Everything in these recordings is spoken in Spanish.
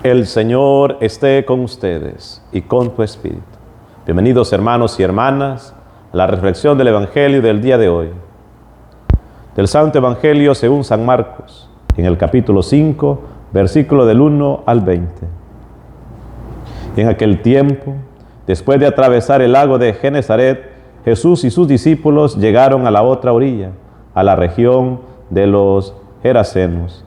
El Señor esté con ustedes y con tu espíritu. Bienvenidos hermanos y hermanas a la reflexión del Evangelio del día de hoy. Del Santo Evangelio según San Marcos, en el capítulo 5, versículo del 1 al 20. En aquel tiempo, después de atravesar el lago de Genesaret, Jesús y sus discípulos llegaron a la otra orilla, a la región de los Gerasenos.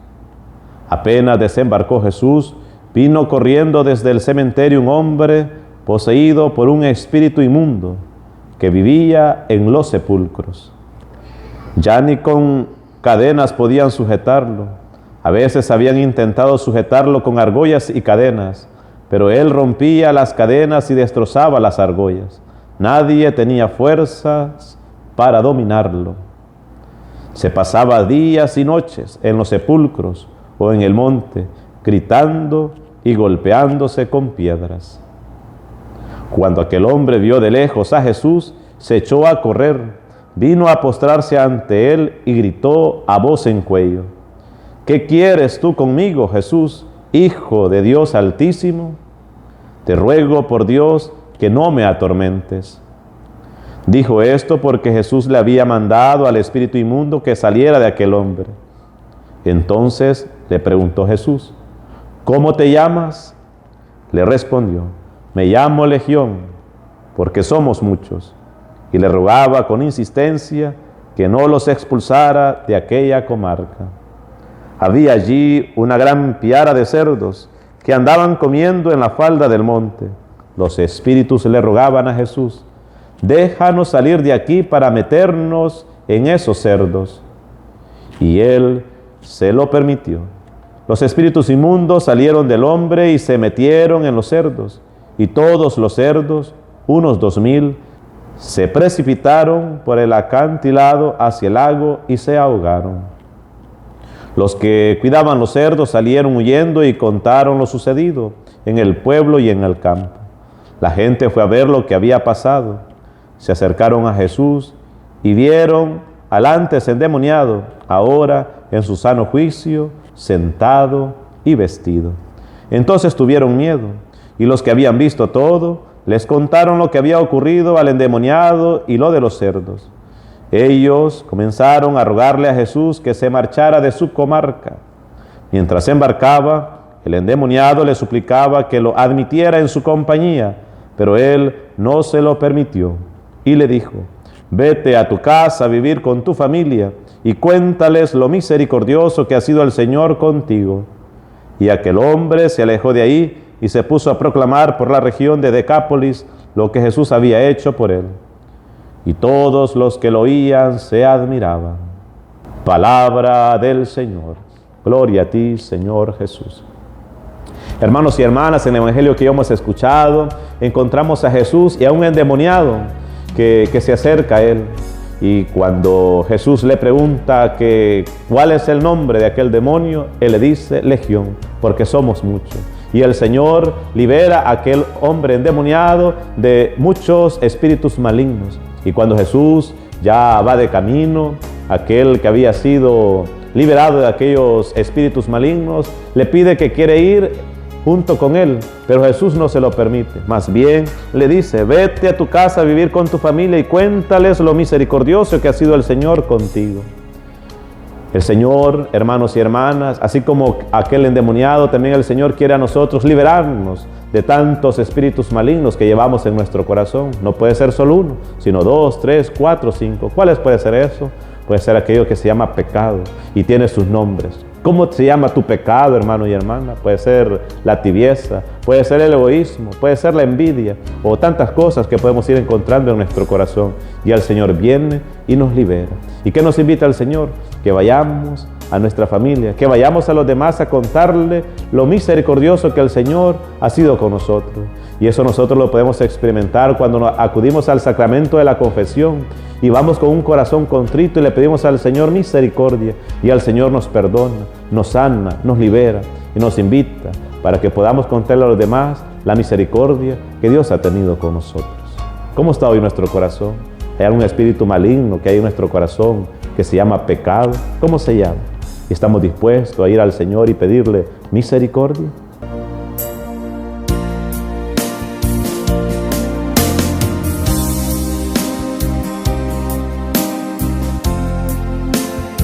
Apenas desembarcó Jesús, vino corriendo desde el cementerio un hombre poseído por un espíritu inmundo que vivía en los sepulcros. Ya ni con cadenas podían sujetarlo. A veces habían intentado sujetarlo con argollas y cadenas, pero él rompía las cadenas y destrozaba las argollas. Nadie tenía fuerzas para dominarlo. Se pasaba días y noches en los sepulcros o en el monte, gritando y golpeándose con piedras. Cuando aquel hombre vio de lejos a Jesús, se echó a correr, vino a postrarse ante él y gritó a voz en cuello: ¿Qué quieres tú conmigo, Jesús, Hijo de Dios Altísimo? Te ruego por Dios que no me atormentes. Dijo esto porque Jesús le había mandado al espíritu inmundo que saliera de aquel hombre. Entonces le preguntó Jesús: ¿Cómo te llamas? Le respondió: Me llamo Legión, porque somos muchos. Y le rogaba con insistencia que no los expulsara de aquella comarca. Había allí una gran piara de cerdos que andaban comiendo en la falda del monte. Los espíritus le rogaban a Jesús: Déjanos salir de aquí para meternos en esos cerdos. Y él se lo permitió. Los espíritus inmundos salieron del hombre y se metieron en los cerdos, y todos los cerdos, unos 2000, se precipitaron por el acantilado hacia el lago y se ahogaron. Los que cuidaban los cerdos salieron huyendo y contaron lo sucedido en el pueblo y en el campo. La gente fue a ver lo que había pasado. Se acercaron a Jesús y vieron al antes endemoniado, ahora en su sano juicio, sentado y vestido. Entonces tuvieron miedo, y los que habían visto todo, les contaron lo que había ocurrido al endemoniado y lo de los cerdos. Ellos comenzaron a rogarle a Jesús que se marchara de su comarca. Mientras embarcaba, el endemoniado le suplicaba que lo admitiera en su compañía, pero él no se lo permitió, y le dijo: Vete a tu casa a vivir con tu familia, y cuéntales lo misericordioso que ha sido el Señor contigo. Y aquel hombre se alejó de ahí y se puso a proclamar por la región de Decápolis lo que Jesús había hecho por él. Y todos los que lo oían se admiraban. Palabra del Señor. Gloria a ti, Señor Jesús. Hermanos y hermanas, en el Evangelio que hemos escuchado, encontramos a Jesús y a un endemoniado que se acerca a él. Y cuando Jesús le pregunta cuál es el nombre de aquel demonio, él le dice: Legión, porque somos muchos. Y el Señor libera a aquel hombre endemoniado de muchos espíritus malignos. Y cuando Jesús ya va de camino, aquel que había sido liberado de aquellos espíritus malignos, le pide que quiere ir junto con él, pero Jesús no se lo permite. Más bien le dice: Vete a tu casa a vivir con tu familia y cuéntales lo misericordioso que ha sido el Señor contigo. El Señor, hermanos y hermanas, así como aquel endemoniado, también el Señor quiere a nosotros liberarnos de tantos espíritus malignos que llevamos en nuestro corazón. No puede ser solo uno, sino 2, 3, 4, 5. ¿Cuáles puede ser eso? Puede ser aquello que se llama pecado y tiene sus nombres. ¿Cómo se llama tu pecado, hermano y hermana? Puede ser la tibieza, puede ser el egoísmo, puede ser la envidia o tantas cosas que podemos ir encontrando en nuestro corazón. Y el Señor viene y nos libera. ¿Y qué nos invita el Señor? Que vayamos a nuestra familia, que vayamos a los demás a contarle lo misericordioso que el Señor ha sido con nosotros. Y eso nosotros lo podemos experimentar cuando acudimos al sacramento de la confesión y vamos con un corazón contrito y le pedimos al Señor misericordia, y el Señor nos perdona, nos sana, nos libera y nos invita para que podamos contarle a los demás la misericordia que Dios ha tenido con nosotros. ¿Cómo está hoy nuestro corazón? ¿Hay algún espíritu maligno que hay en nuestro corazón que se llama pecado? ¿Cómo se llama? ¿Y estamos dispuestos a ir al Señor y pedirle misericordia?